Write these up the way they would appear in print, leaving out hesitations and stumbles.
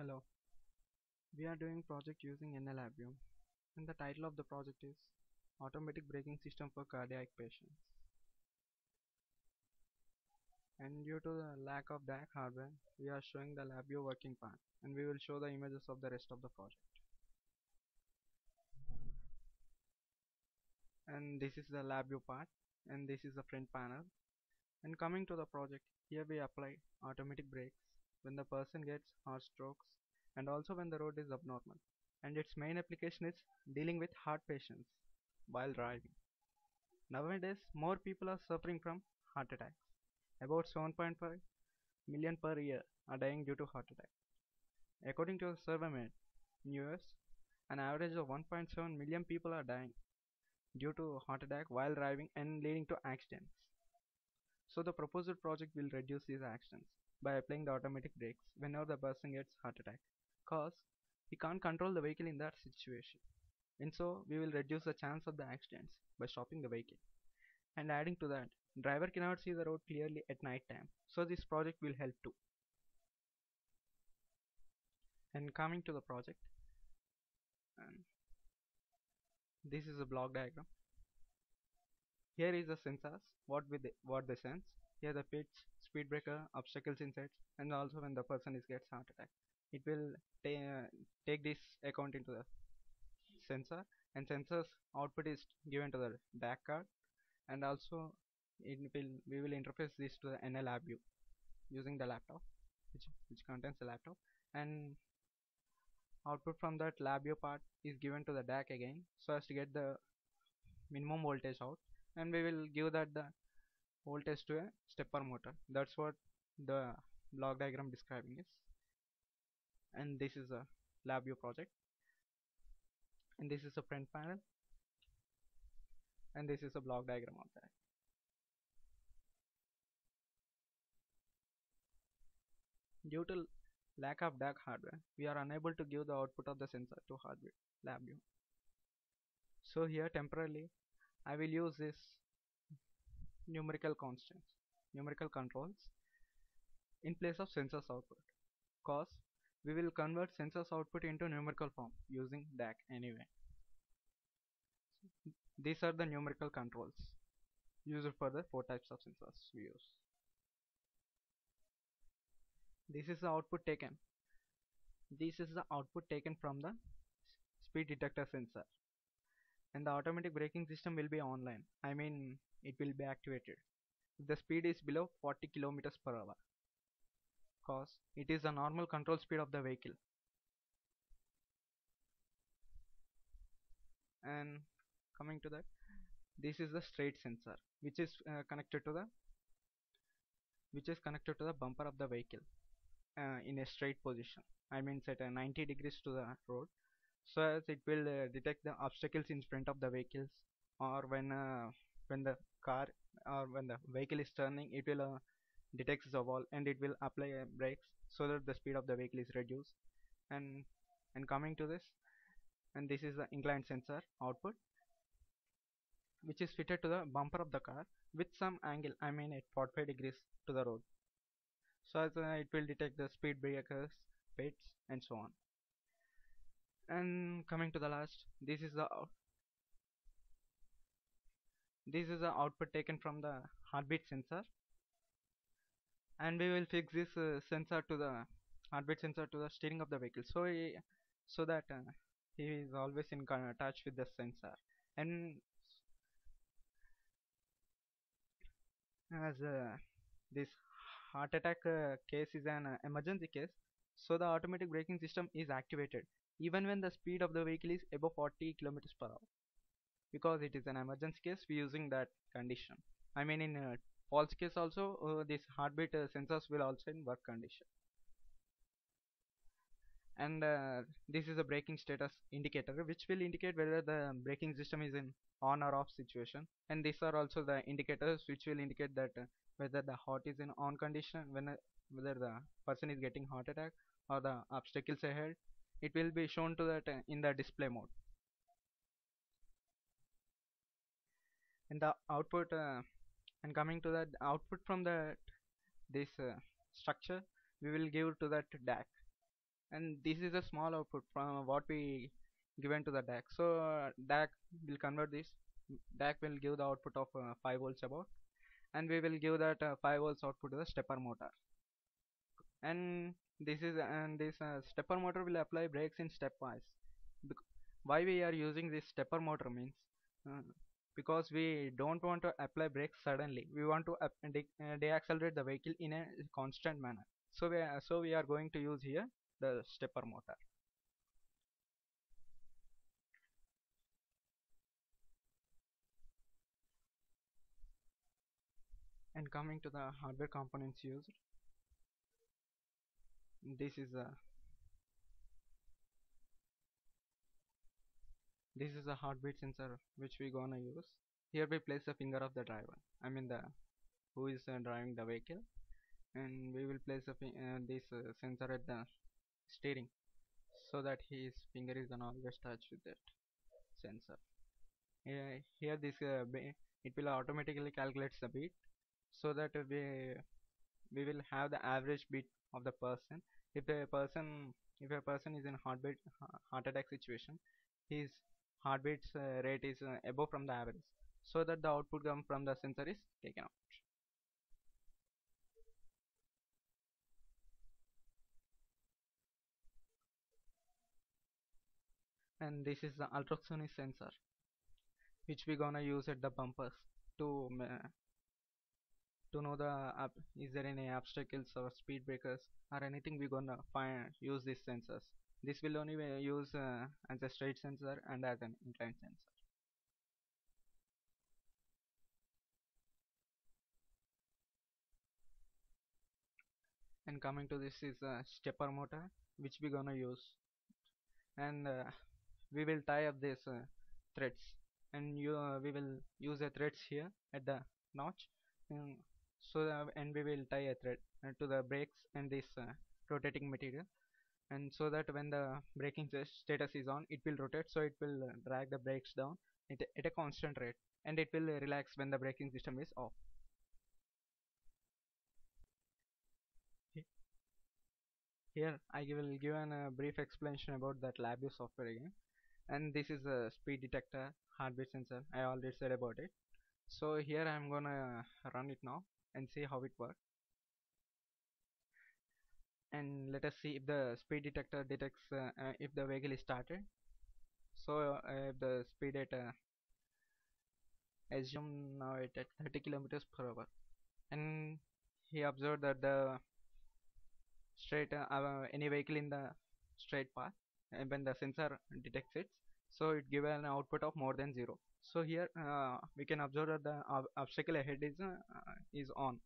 Hello, we are doing project using NLabview and the title of the project is Automatic Braking System for Cardiac Patients. And due to the lack of DAC hardware, we are showing the LabVIEW working part and we will show the images of the rest of the project. And this is the LabVIEW part and this is the front panel. And coming to the project, here we apply automatic brakes when the person gets heart strokes and also when the road is abnormal. And its main application is dealing with heart patients while driving. Nowadays, more people are suffering from heart attacks. About 7.5 million per year are dying due to heart attack. According to a survey made in US, an average of 1.7 million people are dying due to heart attack while driving and leading to accidents. So the proposed project will reduce these accidents by applying the automatic brakes whenever the person gets heart attack, cause we can't control the vehicle in that situation. And so we will reduce the chance of the accidents by stopping the vehicle. And adding to that, driver cannot see the road clearly at night time, so this project will help too. And coming to the project, this is a block diagram. Here is the sensors, what they sense. Here the pitch, speed breaker, obstacles inside, and also when the person gets heart attack. It will take this account into the sensor, and sensors output is given to the DAC card, and also we will interface this to the NLabview using the laptop, which contains the laptop, and output from that LabVIEW part is given to the DAC again, so as to get the minimum voltage out, and we will give that the voltage to a stepper motor. That's what the block diagram describing is. And this is a LabVIEW project, and this is a front panel, and this is a block diagram of that. Due to lack of DAC hardware, we are unable to give the output of the sensor to hardware LabVIEW. So here temporarily I will use this numerical constants, numerical controls in place of sensors output, cause we will convert sensors output into numerical form using DAC anyway. These are the numerical controls used for the 4 types of sensors we use. This is the output taken. This is the output taken from the speed detector sensor, and the automatic braking system will be online. I mean, it will be activated if the speed is below 40 kilometers per hour, cause it is the normal control speed of the vehicle. And coming to that, this is the straight sensor, which is connected to the bumper of the vehicle in a straight position. I mean, set a 90 degrees to the road, so as it will detect the obstacles in front of the vehicles, or when the car or when the vehicle is turning, it will detects the wall and it will apply brakes so that the speed of the vehicle is reduced. And coming to this, and this is the inclined sensor output, which is fitted to the bumper of the car with some angle, I mean at 45 degrees to the road, so as it will detect the speed breakers, pits, and so on. And coming to the last, this is the output taken from the heartbeat sensor, and we will fix this sensor to the heartbeat sensor to the steering of the vehicle, so that he is always in touch with the sensor. And as this heart attack case is an emergency case, so the automatic braking system is activated even when the speed of the vehicle is above 40 kilometers per hour, because it is an emergency case. We using that condition. I mean, in false case also, this heartbeat sensors will also in work condition. And this is a braking status indicator, which will indicate whether the braking system is in on or off situation. And these are also the indicators which will indicate that whether the heart is in on condition, whether the person is getting heart attack or the obstacles ahead. It will be shown to that in the display mode. And the output and coming to that output from this structure, we will give to that DAC, and this is a small output from what we given to the DAC. So DAC will convert this. DAC will give the output of 5 volts about, and we will give that 5 volts output to the stepper motor. And this stepper motor will apply brakes in stepwise. Why we are using this stepper motor means, uh, because we don't want to apply brakes suddenly. We want to deaccelerate the vehicle in a constant manner. So we are going to use here the stepper motor. And coming to the hardware components used, this is a heartbeat sensor which we gonna use. Here we place the finger of the driver. I mean the who is driving the vehicle, and we will place this sensor at the steering, so that his finger is gonna always touch with that sensor. Here it will automatically calculates the beat, so that we will have the average beat of the person. If a person is in heart attack situation, his heartbeat rate is above from the average, so that the output come from the sensor is taken out. And this is the ultrasonic sensor which we gonna use at the bumpers to know the is there any obstacles or speed breakers or anything. We gonna use these sensors. This will only use as a straight sensor and as an inclined sensor. And coming to this is a stepper motor which we gonna use, and we will tie up these threads, and we will use a threads here at the notch, um, and we will tie a thread to the brakes and this rotating material, and so that when the braking status is on, it will rotate, so it will drag the brakes down at a constant rate, and it will relax when the braking system is off. Here I will give a brief explanation about that LabVIEW software again. And this is a speed detector, heartbeat sensor. I already said about it. So here I'm gonna run it now and see how it works. And let us see if the speed detector detects if the vehicle is started. So if the speed at assume now it at 30 kilometers per hour, and he observed that the straight any vehicle in the straight path, and when the sensor detects it, so it gives an output of more than 0. So here we can observe that the obstacle ahead is on.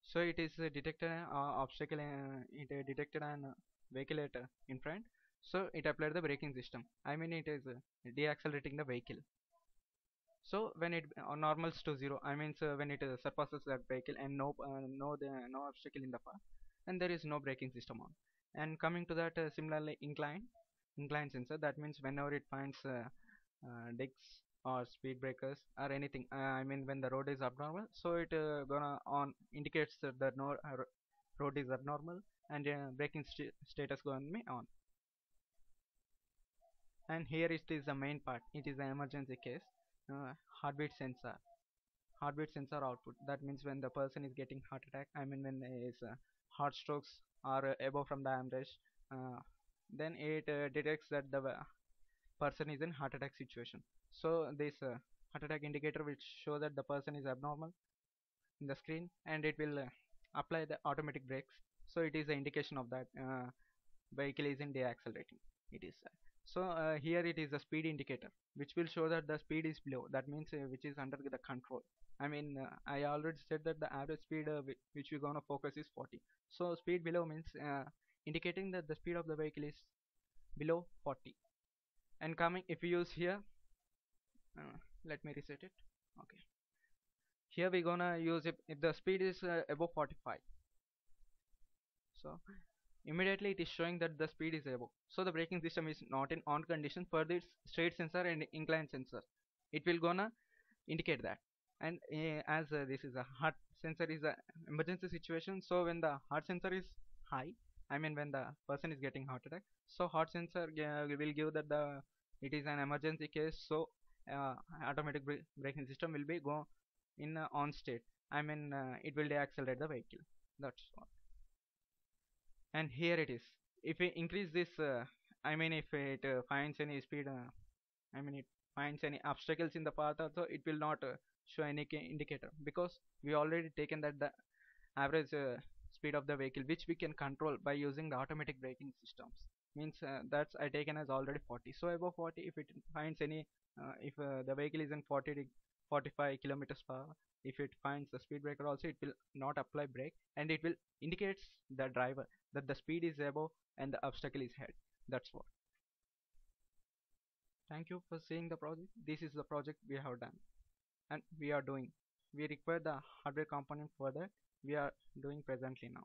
So it is detected obstacle it detected an vehicle at in front, so it applied the braking system. I mean it is deaccelerating the vehicle. So when it normals to 0, I mean so when it surpasses that vehicle and no obstacle in the path, and there is no braking system on. And coming to that similarly incline sensor, that means whenever it finds digs or speed breakers or anything, I mean when the road is abnormal, so it gonna on indicates that the road is abnormal, and braking status gonna be on. And here it is the main part. It is the emergency case. uh, heartbeat sensor heartbeat sensor output, that means when the person is getting heart attack, I mean when his heart strokes are above from the average, uh, then it detects that the person is in heart attack situation. So this heart attack indicator will show that the person is abnormal in the screen, and it will apply the automatic brakes, so it is the indication of that vehicle is in deaccelerating. It is so here it is a speed indicator which will show that the speed is below, that means which is under the control. I mean I already said that the average speed which we're gonna focus is 40. So speed below means indicating that the speed of the vehicle is below 40. And coming, if we use here, let me reset it. Okay, here we're gonna use if the speed is above 45, so immediately it is showing that the speed is above, so the braking system is not in on condition for this straight sensor and incline sensor. It will gonna indicate that. And as this is a heart sensor is a emergency situation, so when the heart sensor is high, I mean when the person is getting heart attack. So heart sensor will give that the it is an emergency case. So uh, automatic braking system will be go in on state. I mean it will deaccelerate the vehicle. That's all. And here it is. If we increase this, I mean if it finds any speed, I mean it finds any obstacles in the path also, it will not show any indicator, because we already taken that the average speed of the vehicle which we can control by using the automatic braking systems. Means that's I taken as already 40. So above 40, if it finds any if the vehicle is in 45 kilometers per hour, if it finds the speed breaker also, it will not apply brake, and it will indicates the driver that the speed is above and the obstacle is ahead. That's what. Thank you for seeing the project. This is the project we have done and we are doing. We require the hardware component for that. We are doing presently now.